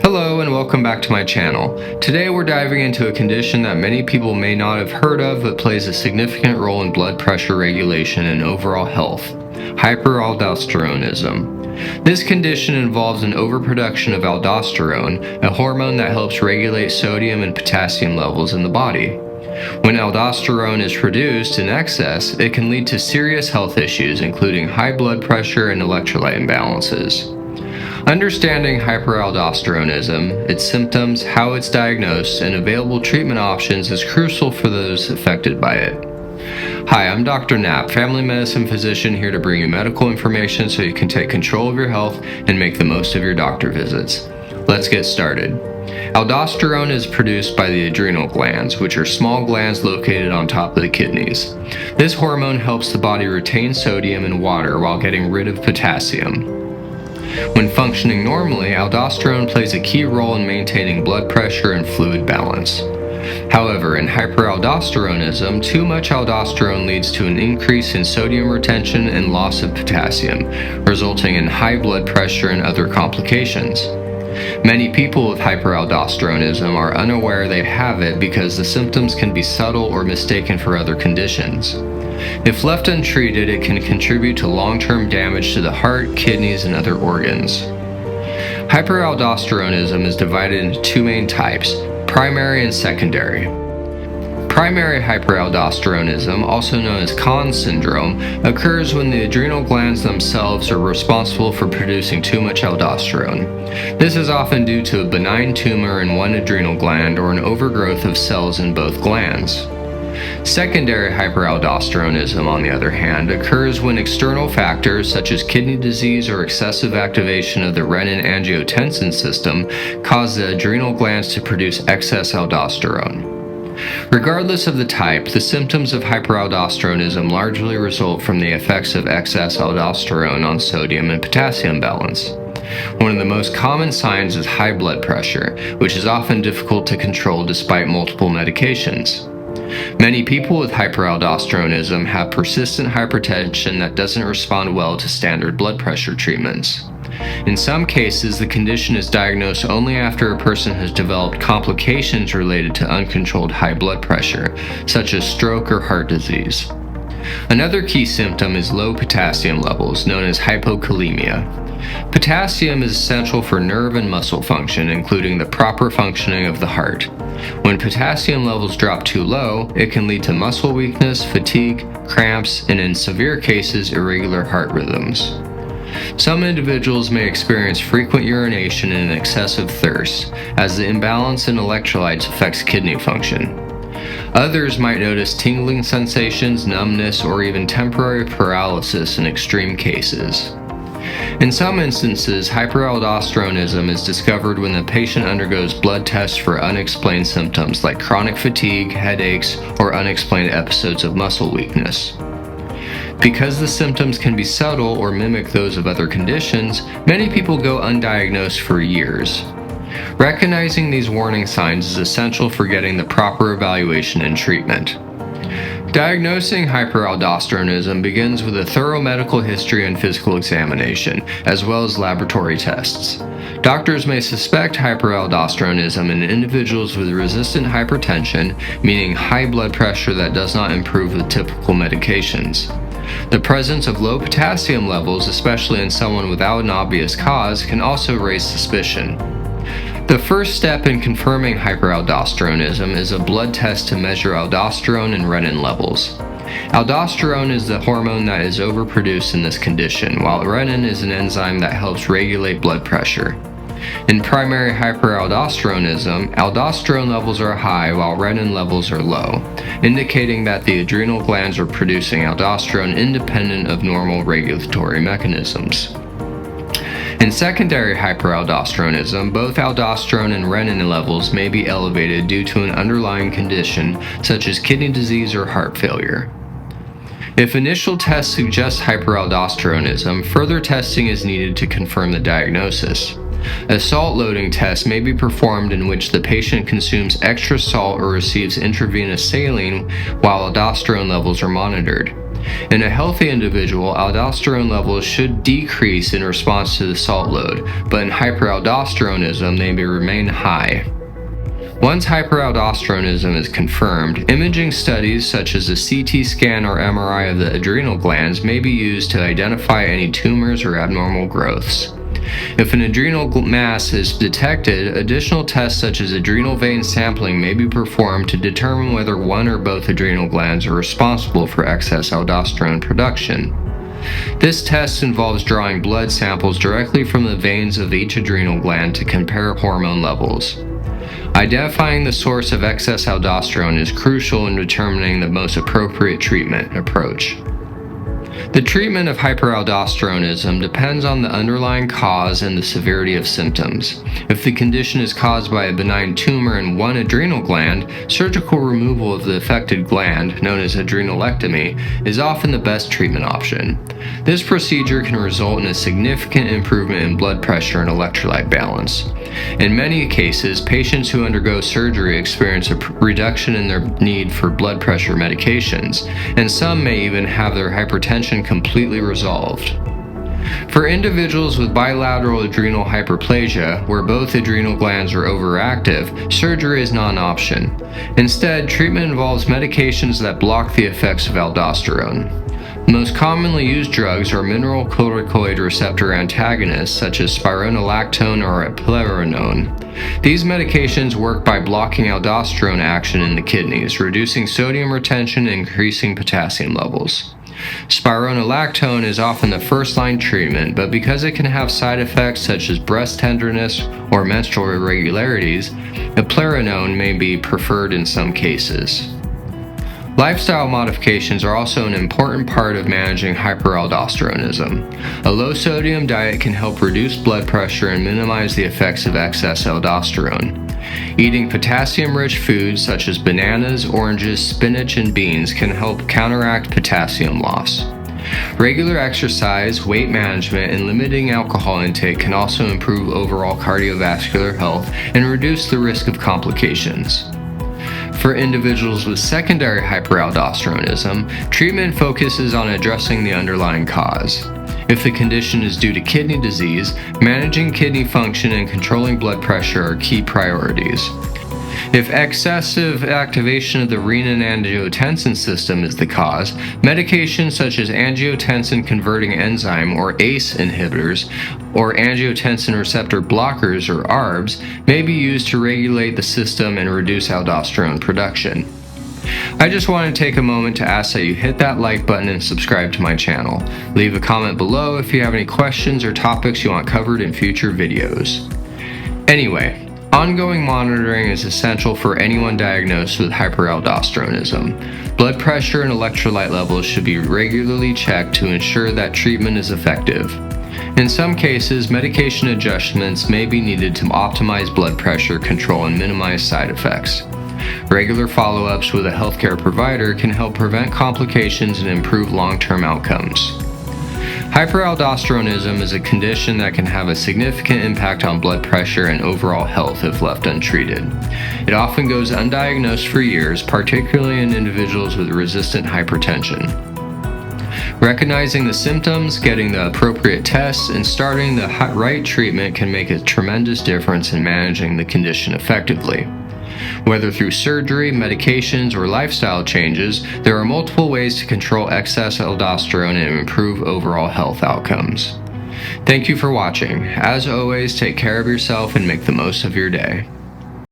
Hello and welcome back to my channel. Today we're diving into a condition that many people may not have heard of but plays a significant role in blood pressure regulation and overall health: hyperaldosteronism. This condition involves an overproduction of aldosterone, a hormone that helps regulate sodium and potassium levels in the body. When aldosterone is produced in excess, it can lead to serious health issues including high blood pressure and electrolyte imbalances. Understanding hyperaldosteronism, its symptoms, how it's diagnosed, and available treatment options is crucial for those affected by it. Hi, I'm Dr. Knapp, family medicine physician, here to bring you medical information so you can take control of your health and make the most of your doctor visits. Let's get started. Aldosterone is produced by the adrenal glands, which are small glands located on top of the kidneys. This hormone helps the body retain sodium and water while getting rid of potassium. When functioning normally, aldosterone plays a key role in maintaining blood pressure and fluid balance. However, in hyperaldosteronism, too much aldosterone leads to an increase in sodium retention and loss of potassium, resulting in high blood pressure and other complications. Many people with hyperaldosteronism are unaware they have it because the symptoms can be subtle or mistaken for other conditions. If left untreated, it can contribute to long-term damage to the heart, kidneys, and other organs. Hyperaldosteronism is divided into two main types: primary and secondary. Primary hyperaldosteronism, also known as Conn's syndrome, occurs when the adrenal glands themselves are responsible for producing too much aldosterone. This is often due to a benign tumor in one adrenal gland or an overgrowth of cells in both glands. Secondary hyperaldosteronism, on the other hand, occurs when external factors such as kidney disease or excessive activation of the renin-angiotensin system cause the adrenal glands to produce excess aldosterone. Regardless of the type, the symptoms of hyperaldosteronism largely result from the effects of excess aldosterone on sodium and potassium balance. One of the most common signs is high blood pressure, which is often difficult to control despite multiple medications. Many people with hyperaldosteronism have persistent hypertension that doesn't respond well to standard blood pressure treatments. In some cases, the condition is diagnosed only after a person has developed complications related to uncontrolled high blood pressure, such as stroke or heart disease. Another key symptom is low potassium levels, known as hypokalemia. Potassium is essential for nerve and muscle function, including the proper functioning of the heart. When potassium levels drop too low, it can lead to muscle weakness, fatigue, cramps, and in severe cases, irregular heart rhythms. Some individuals may experience frequent urination and excessive thirst, as the imbalance in electrolytes affects kidney function. Others might notice tingling sensations, numbness, or even temporary paralysis in extreme cases. In some instances, hyperaldosteronism is discovered when the patient undergoes blood tests for unexplained symptoms like chronic fatigue, headaches, or unexplained episodes of muscle weakness. Because the symptoms can be subtle or mimic those of other conditions, many people go undiagnosed for years. Recognizing these warning signs is essential for getting the proper evaluation and treatment. Diagnosing hyperaldosteronism begins with a thorough medical history and physical examination, as well as laboratory tests. Doctors may suspect hyperaldosteronism in individuals with resistant hypertension, meaning high blood pressure that does not improve with typical medications. The presence of low potassium levels, especially in someone without an obvious cause, can also raise suspicion. The first step in confirming hyperaldosteronism is a blood test to measure aldosterone and renin levels. Aldosterone is the hormone that is overproduced in this condition, while renin is an enzyme that helps regulate blood pressure. In primary hyperaldosteronism, aldosterone levels are high while renin levels are low, indicating that the adrenal glands are producing aldosterone independent of normal regulatory mechanisms. In secondary hyperaldosteronism, both aldosterone and renin levels may be elevated due to an underlying condition such as kidney disease or heart failure. If initial tests suggest hyperaldosteronism, further testing is needed to confirm the diagnosis. A salt loading test may be performed in which the patient consumes extra salt or receives intravenous saline while aldosterone levels are monitored. In a healthy individual, aldosterone levels should decrease in response to the salt load, but in hyperaldosteronism, they may remain high. Once hyperaldosteronism is confirmed, imaging studies such as a CT scan or MRI of the adrenal glands may be used to identify any tumors or abnormal growths. If an adrenal mass is detected, additional tests such as adrenal vein sampling may be performed to determine whether one or both adrenal glands are responsible for excess aldosterone production. This test involves drawing blood samples directly from the veins of each adrenal gland to compare hormone levels. Identifying the source of excess aldosterone is crucial in determining the most appropriate treatment approach. The treatment of hyperaldosteronism depends on the underlying cause and the severity of symptoms. If the condition is caused by a benign tumor in one adrenal gland, surgical removal of the affected gland, known as adrenalectomy, is often the best treatment option. This procedure can result in a significant improvement in blood pressure and electrolyte balance. In many cases, patients who undergo surgery experience a reduction in their need for blood pressure medications, and some may even have their hypertension completely resolved. For individuals with bilateral adrenal hyperplasia, where both adrenal glands are overactive, surgery is not an option. Instead, treatment involves medications that block the effects of aldosterone. The most commonly used drugs are mineralocorticoid receptor antagonists such as spironolactone or eplerenone. These medications work by blocking aldosterone action in the kidneys, reducing sodium retention and increasing potassium levels. Spironolactone is often the first-line treatment, but because it can have side effects such as breast tenderness or menstrual irregularities, eplerenone may be preferred in some cases. Lifestyle modifications are also an important part of managing hyperaldosteronism. A low-sodium diet can help reduce blood pressure and minimize the effects of excess aldosterone. Eating potassium-rich foods such as bananas, oranges, spinach, and beans can help counteract potassium loss. Regular exercise, weight management, and limiting alcohol intake can also improve overall cardiovascular health and reduce the risk of complications. For individuals with secondary hyperaldosteronism, treatment focuses on addressing the underlying cause. If the condition is due to kidney disease, managing kidney function and controlling blood pressure are key priorities. If excessive activation of the renin-angiotensin system is the cause, medications such as angiotensin-converting enzyme or ACE inhibitors or angiotensin receptor blockers or ARBs may be used to regulate the system and reduce aldosterone production. I just want to take a moment to ask that you hit that like button and subscribe to my channel. Leave a comment below if you have any questions or topics you want covered in future videos. Anyway, ongoing monitoring is essential for anyone diagnosed with hyperaldosteronism. Blood pressure and electrolyte levels should be regularly checked to ensure that treatment is effective. In some cases, medication adjustments may be needed to optimize blood pressure control and minimize side effects. Regular follow-ups with a healthcare provider can help prevent complications and improve long-term outcomes. Hyperaldosteronism is a condition that can have a significant impact on blood pressure and overall health if left untreated. It often goes undiagnosed for years, particularly in individuals with resistant hypertension. Recognizing the symptoms, getting the appropriate tests, and starting the right treatment can make a tremendous difference in managing the condition effectively. Whether through surgery, medications, or lifestyle changes, there are multiple ways to control excess aldosterone and improve overall health outcomes. Thank you for watching. As always, take care of yourself and make the most of your day.